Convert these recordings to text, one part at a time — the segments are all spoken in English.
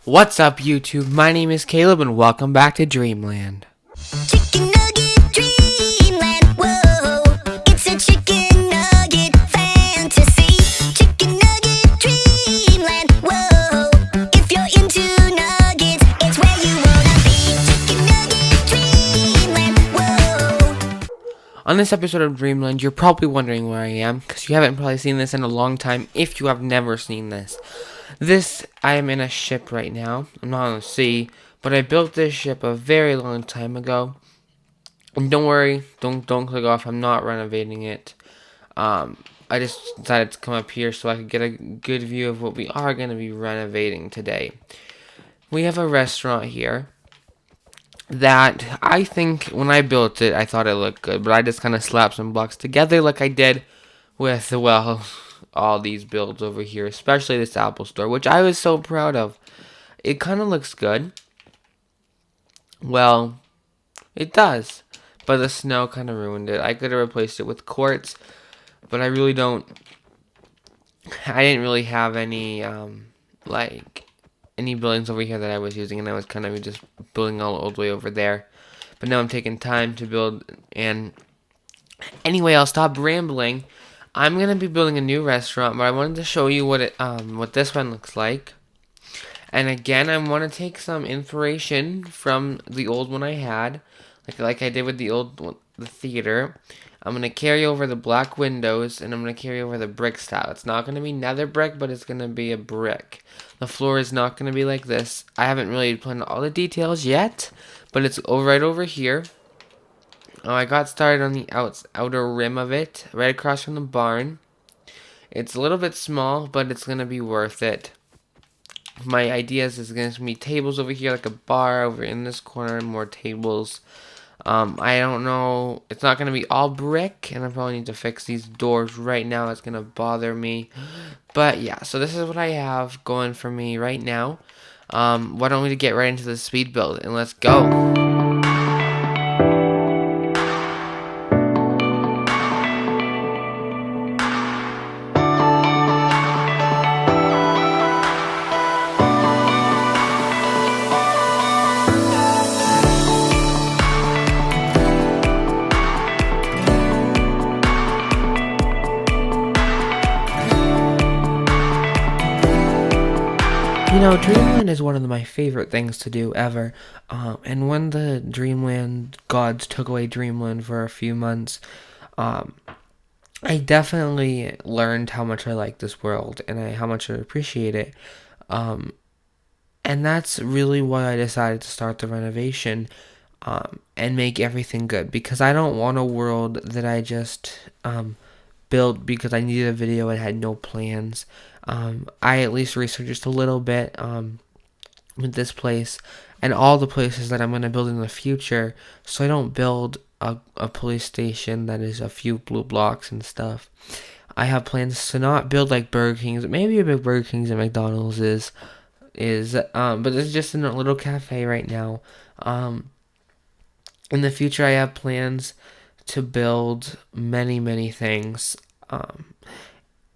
What's up, YouTube? My name is Caleb, and welcome back to Dreamland. Chicken nugget dreamland, whoa. It's a chicken nugget fantasy. Chicken nugget dreamland, whoa. If you're into nuggets, it's where you wanna be. Chicken nugget dreamland, whoa. On this episode of Dreamland, you're probably wondering where I am, because you haven't probably seen this in a long time, if you have never seen this. I am in a ship right now. I'm not on the sea, but I built this ship a very long time ago. And don't worry, don't click off. I'm not renovating it. I just decided to come up here so I could get a good view of what we are going to be renovating today. We have a restaurant here that I think when I built it, I thought it looked good, but I just kind of slapped some blocks together like I did with, well, all these builds over here, especially this Apple store, which I was so proud of. It kind of looks good. Well, it does, but the snow kind of ruined it. I could have replaced it with quartz, but I didn't really have any, any buildings over here that I was using, and I was kind of just building all the way over there. But now I'm taking time to build, and anyway, I'll stop rambling. I'm going to be building a new restaurant, but I wanted to show you what this one looks like. And again, I want to take some inspiration from the old one I had, like I did with the theater. I'm going to carry over the black windows, and I'm going to carry over the brick style. It's not going to be nether brick, but it's going to be a brick. The floor is not going to be like this. I haven't really planned all the details yet, but it's right over here. I got started on the outer rim of it, right across from the barn. It's a little bit small, but it's going to be worth it. My ideas is going to be tables over here, like a bar over in this corner, and more tables. I don't know. It's not going to be all brick, and I probably need to fix these doors right now. It's going to bother me. But yeah, so this is what I have going for me right now. Why don't we get right into the speed build, and let's go. You know, Dreamland is one of my favorite things to do ever, and when the Dreamland gods took away Dreamland for a few months, I definitely learned how much I like this world, and how much I appreciate it, and that's really why I decided to start the renovation, and make everything good, because I don't want a world that I just, built because I needed a video and had no plans. I at least researched just a little bit with this place and all the places that I'm going to build in the future, so I don't build a police station that is a few blue blocks and stuff. I have plans to not build like Burger King's, maybe a big Burger King's and McDonald's but it's just in a little cafe right now. In the future, I have plans to build many things,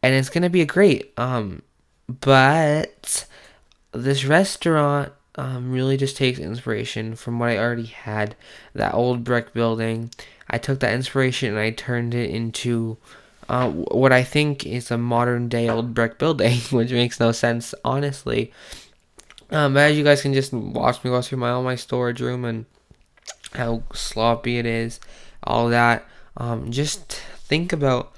and it's gonna be great. But this restaurant really just takes inspiration from what I already had, that old brick building. I took that inspiration and I turned it into what I think is a modern day old brick building, which makes no sense, honestly. But as you guys can just watch me go through all my storage room and how sloppy it is, all that. Just think about,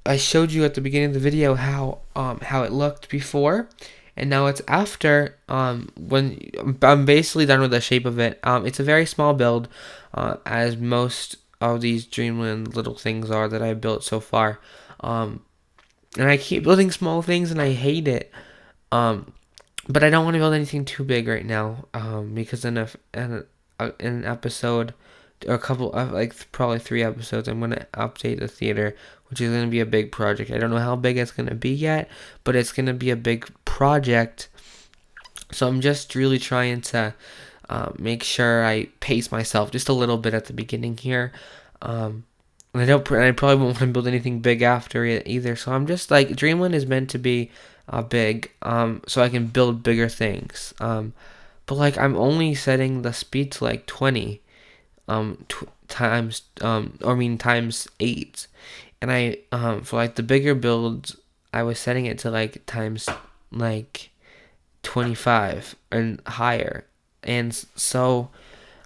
I showed you at the beginning of the video how it looked before, and now it's after. When I'm basically done with the shape of it. It's a very small build, as most of these Dreamland little things are that I built so far. And I keep building small things, and I hate it. But I don't want to build anything too big right now. Because in an episode, or a couple of, probably 3 episodes, I'm going to update the theater, which is going to be a big project. I don't know how big it's going to be yet, but it's going to be a big project. So I'm just really trying to make sure I pace myself just a little bit at the beginning here. And I probably won't want to build anything big after it either. So I'm just like, Dreamland is meant to be big, so I can build bigger things. But like I'm only setting the speed to like 20 times or I mean times 8. And I for like the bigger builds I was setting it to like times like 25 and higher. And so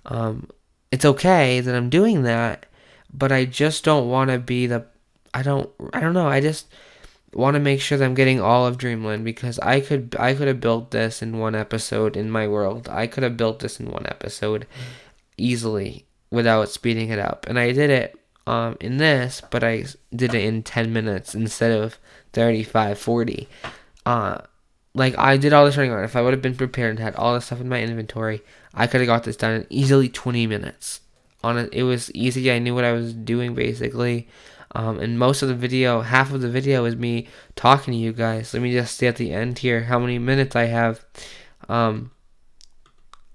um it's okay that I'm doing that, but I just don't want to be the I don't know. I just want to make sure that I'm getting all of Dreamland because I could have built this in one episode in my world. I could have built this in one episode easily without speeding it up. And I did it in this, but I did it in 10 minutes instead of 35, 40. Uh, like, I did all this running around. If I would have been prepared and had all this stuff in my inventory, I could have got this done in easily 20 minutes. On it was easy. I knew what I was doing, basically. And most of the video, half of the video is me talking to you guys. Let me just see at the end here how many minutes I have. Um,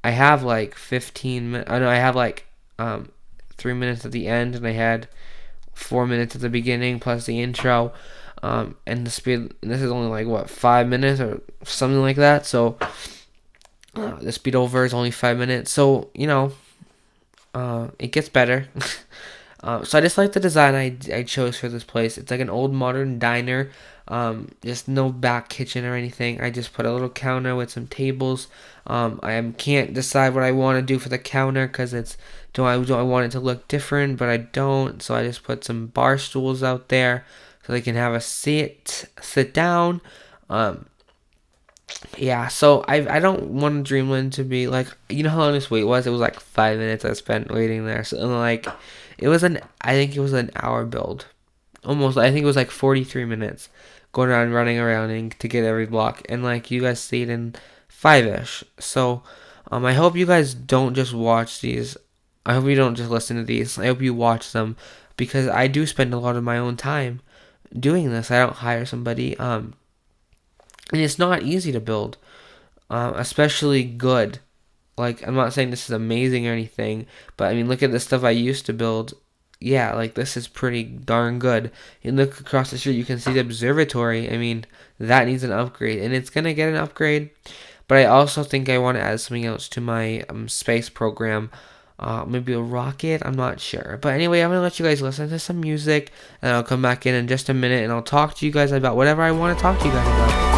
I have like 15 minutes. I know I have like 3 minutes at the end, and I had 4 minutes at the beginning plus the intro. And the speed. And this is only like what 5 minutes or something like that. So the speed over is only 5 minutes. So it gets better. So I just like the design I chose for this place. It's like an old modern diner. Just no back kitchen or anything. I just put a little counter with some tables. I can't decide what I want to do for the counter because it's do I want it to look different, but I don't. So I just put some bar stools out there so they can have a sit down. Um, yeah, so I don't want Dreamland to be like how long this wait was. It was like 5 minutes I spent waiting there. So like I think it was an hour build, almost. I think it was like 43 minutes going around running around and to get every block, and like you guys see it in 5ish. So I hope you guys don't just watch these. I hope you don't just listen to these. I hope you watch them because I do spend a lot of my own time doing this. I don't hire somebody. And it's not easy to build, especially good. Like, I'm not saying this is amazing or anything, but I mean, look at the stuff I used to build. Yeah, like, this is pretty darn good. You look across the street, you can see the observatory. I mean, that needs an upgrade, and it's gonna get an upgrade. But I also think I want to add something else to my space program. Maybe a rocket, I'm not sure. But anyway, I'm gonna let you guys listen to some music, and I'll come back in just a minute, and I'll talk to you guys about whatever I want to talk to you guys about.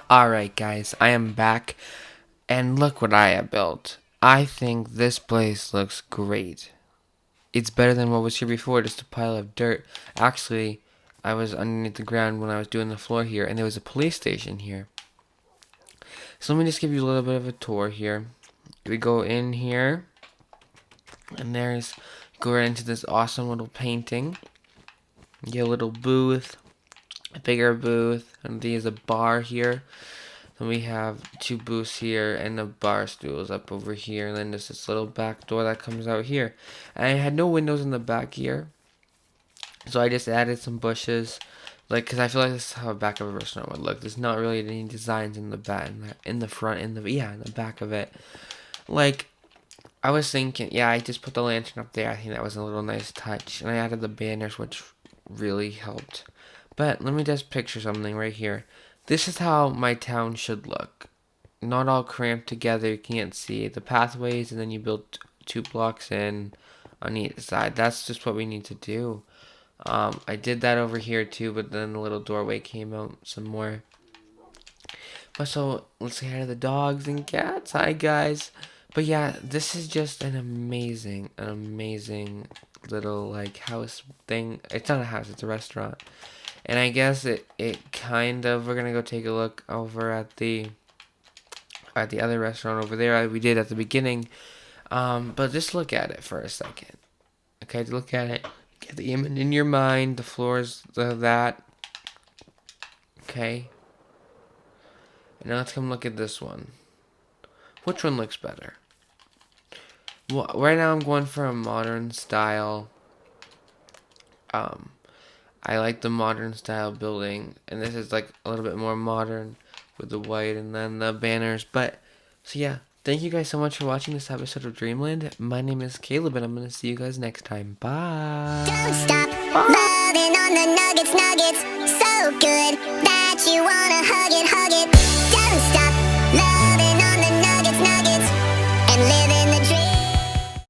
Alright, guys, I am back, and look what I have built. I think this place looks great. It's better than what was here before, just a pile of dirt. Actually, I was underneath the ground when I was doing the floor here, and there was a police station here. So let me just give you a little bit of a tour here. We go in here, and go right into this awesome little painting. You get a little booth, a bigger booth, and there's a bar here. Then we have 2 booths here and the bar stools up over here. And then there's this little back door that comes out here. And I had no windows in the back here. So I just added some bushes. Like, because I feel like this is how the back of a restaurant would look. There's not really any designs in the back, in the front, in the back of it. Like, I was thinking, yeah, I just put the lantern up there. I think that was a little nice touch. And I added the banners, which really helped. But let me just picture something right here. This is how my town should look. Not all cramped together, you can't see the pathways, and then you build 2 blocks in on each side. That's just what we need to do. I did that over here too, but then the little doorway came out some more. But so, let's say hi to the dogs and cats. Hi, guys. But yeah, this is just an amazing little, like, house thing. It's not a house, it's a restaurant. And I guess it kind of, we're gonna go take a look over at the other restaurant over there we did at the beginning. But just look at it for a second. Okay, look at it. Get the image in your mind. The floors, that. Okay. And now let's come look at this one. Which one looks better? Well, right now I'm going for a modern style. I like the modern style building, and this is like a little bit more modern with the white and then the banners. But so yeah, Thank you guys so much for watching this episode of Dreamland. My name is Caleb, and I'm going to see you guys next time. Bye. Don't stop loving on the nuggets, nuggets, so good.